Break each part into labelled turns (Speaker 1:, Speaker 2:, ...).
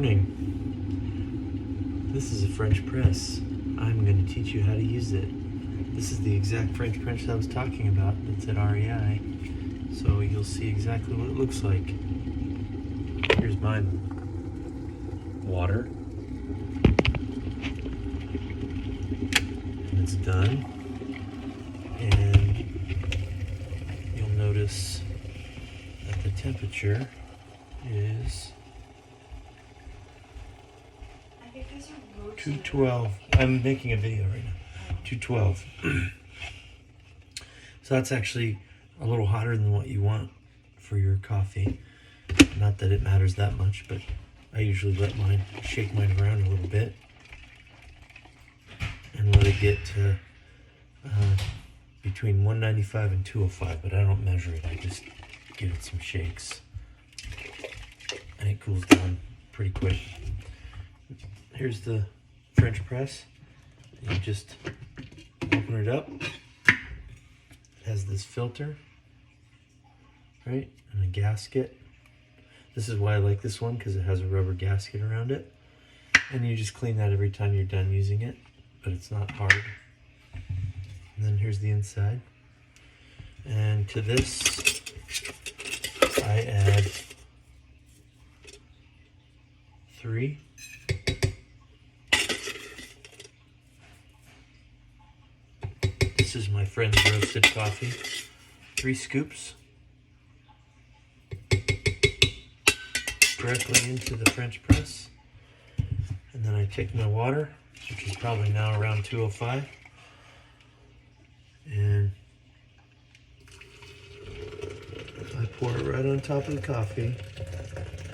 Speaker 1: morning. This is a French press. I'm going to teach you how to use it. This is the exact French press I was talking about that's at REI. So you'll see exactly what it looks like. Here's mine. Water. And it's done. And you'll notice that the temperature is 212. I'm making a video right now. 212. So that's actually a little hotter than what you want for your coffee. Not that it matters that much, but I usually shake mine around a little bit and let it get to between 195 and 205, but I don't measure it. I just give it some shakes and it cools down pretty quick. Here's the French press. You just open it up. It has this filter, right, and a gasket. This is why I like this one, because it has a rubber gasket around it. And you just clean that every time you're done using it, but it's not hard. And then here's the inside. And to this, I add 3. This is my friend's roasted coffee. 3 scoops. Directly into the French press. And then I take my water, which is probably now around 205. And I pour it right on top of the coffee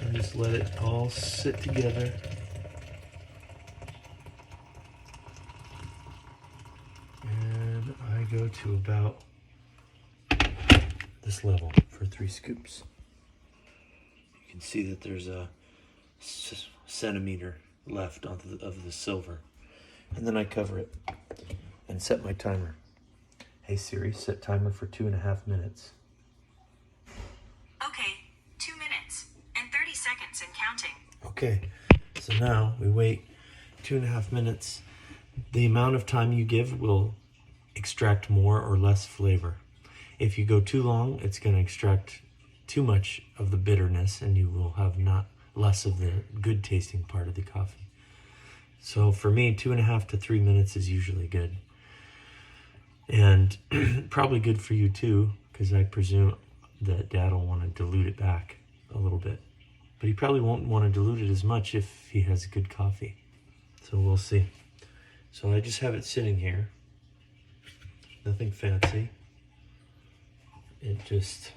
Speaker 1: and just let it all sit together. And I go to about this level for 3 scoops. You can see that there's a centimeter left of the silver. And then I cover it and set my timer. Hey Siri, set timer for 2.5 minutes.
Speaker 2: Okay, 2 minutes and 30 seconds and counting.
Speaker 1: Okay, so now we wait 2.5 minutes. The amount of time you give will extract more or less flavor. If you go too long, it's going to extract too much of the bitterness and you will have less of the good tasting part of the coffee. So for me, 2.5 to 3 minutes is usually good. And probably good for you too, because I presume that Dad will want to dilute it back a little bit. But he probably won't want to dilute it as much if he has good coffee. So we'll see. So I just have it sitting here. Nothing fancy. It just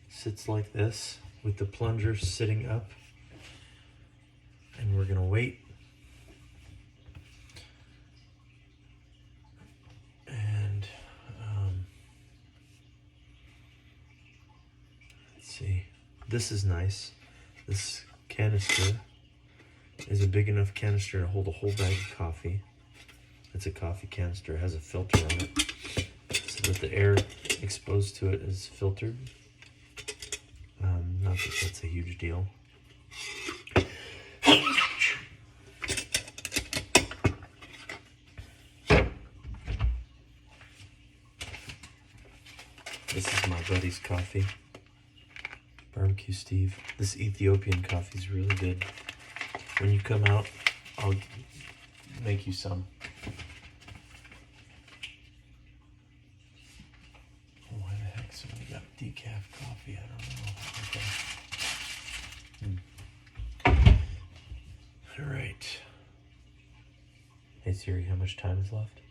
Speaker 1: sits like this with the plunger sitting up. And we're going to wait. And let's see. This is nice. This canister is a big enough canister to hold a whole bag of coffee. It's a coffee canister. It has a filter on it so that the air exposed to it is filtered. Not that that's a huge deal. This is my buddy's coffee. Barbecue Steve. This Ethiopian coffee is really good. When you come out, I'll make you some. Why the heck somebody got decaf coffee? I don't know. Okay. All right. Hey Siri, how much time is left?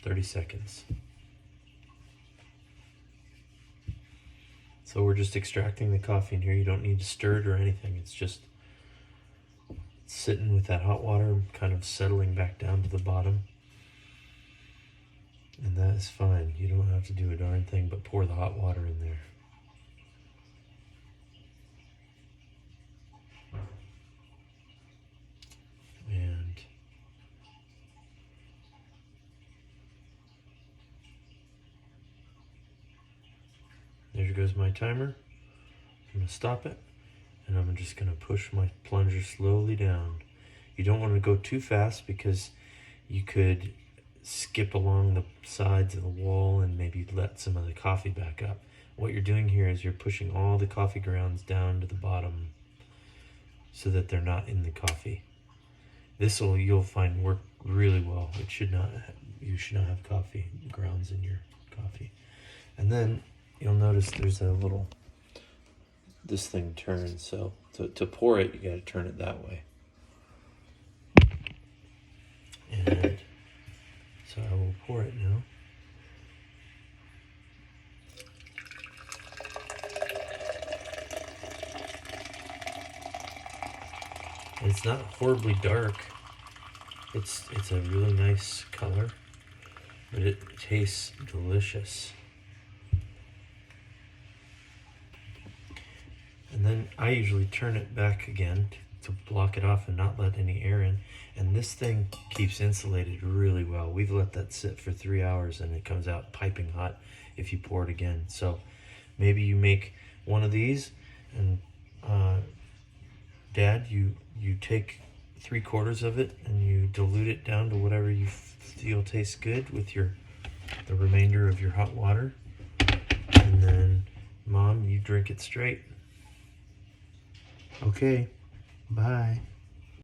Speaker 1: 30 seconds. So we're just extracting the coffee in here. You don't need to stir it or anything. It's just sitting with that hot water, kind of settling back down to the bottom. And that is fine. You don't have to do a darn thing but pour the hot water in there. And there goes my timer. I'm going to stop it. And I'm just gonna push my plunger slowly down. You don't want to go too fast because you could skip along the sides of the wall and maybe let some of the coffee back up. What you're doing here is you're pushing all the coffee grounds down to the bottom so that they're not in the coffee. You'll find work really well. You should not have coffee grounds in your coffee. And then you'll notice there's this thing turns, so to pour it, you gotta turn it that way. And so I will pour it now. And it's not horribly dark. It's a really nice color, but it tastes delicious. And then I usually turn it back again to block it off and not let any air in. And this thing keeps insulated really well. We've let that sit for 3 hours and it comes out piping hot if you pour it again. So maybe you make one of these, and Dad, you take 3/4 of it and you dilute it down to whatever you feel tastes good with the remainder of your hot water. And then Mom, you drink it straight. Okay, bye.